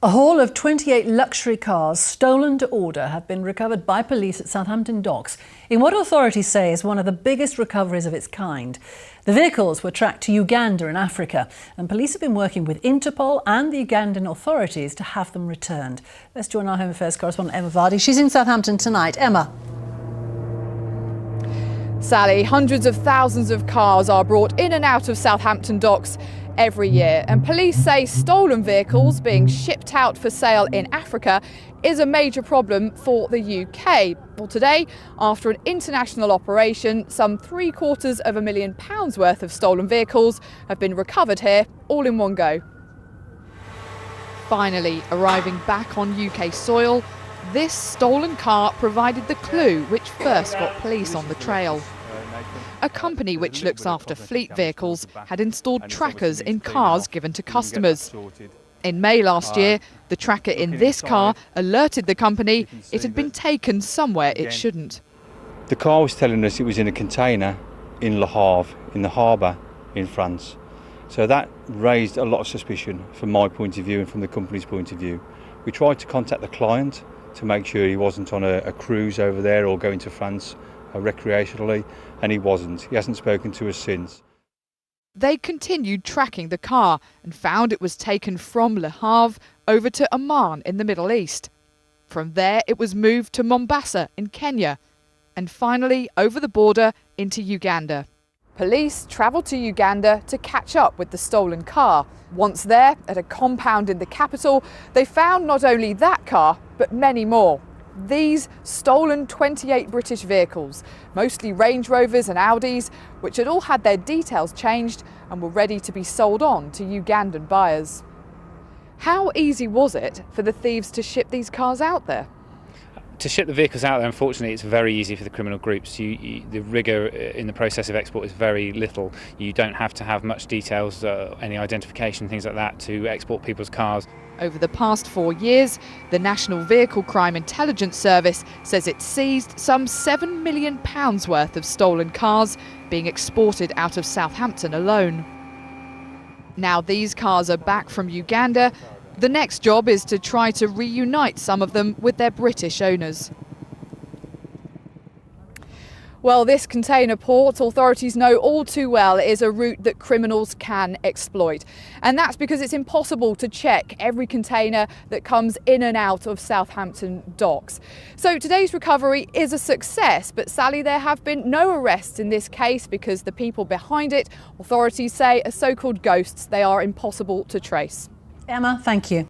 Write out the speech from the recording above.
A haul of 28 luxury cars stolen to order have been recovered by police at Southampton docks in what authorities say is one of the biggest recoveries of its kind. The vehicles were tracked to Uganda in Africa, and police have been working with Interpol and the Ugandan authorities to have them returned. Let's join our Home Affairs correspondent Emma Vardy. She's in Southampton tonight. Emma. Sally, hundreds of thousands of cars are brought in and out of Southampton docks every year, and police say stolen vehicles being shipped out for sale in Africa is a major problem for the UK. Well, today, after an international operation, some £750,000 worth of stolen vehicles have been recovered here, all in one go. Finally arriving back on UK soil, this stolen car provided the clue which first got police on the trail. A company which looks after fleet vehicles had installed trackers in cars given to customers. In May last year, the tracker in this car alerted the company it had been taken somewhere it shouldn't. The car was telling us it was in a container in Le Havre, in the harbour in France. So that raised a lot of suspicion from my point of view and from the company's point of view. We tried to contact the client to make sure he wasn't on a cruise over there or going to France recreationally, and he wasn't. He hasn't spoken to us since. They continued tracking the car and found it was taken from Le Havre over to Oman in the Middle East. From there it was moved to Mombasa in Kenya, and finally over the border into Uganda. Police travelled to Uganda to catch up with the stolen car. Once there, at a compound in the capital, they found not only that car, but many more. These stolen 28 British vehicles, mostly Range Rovers and Audis, which had all had their details changed and were ready to be sold on to Ugandan buyers. How easy was it for the thieves to ship these cars out there? To ship the vehicles out there, unfortunately, it's very easy for the criminal groups. The rigour in the process of export is very little. You don't have to have much details, any identification, things like that, to export people's cars. Over the past 4 years, the National Vehicle Crime Intelligence Service says it seized some £7 million worth of stolen cars being exported out of Southampton alone. Now these cars are back from Uganda. The next job is to try to reunite some of them with their British owners. Well, this container port, authorities know all too well, is a route that criminals can exploit. And that's because it's impossible to check every container that comes in and out of Southampton docks. So today's recovery is a success, but Sally, there have been no arrests in this case because the people behind it, authorities say, are so-called ghosts. They are impossible to trace. Emma, thank you.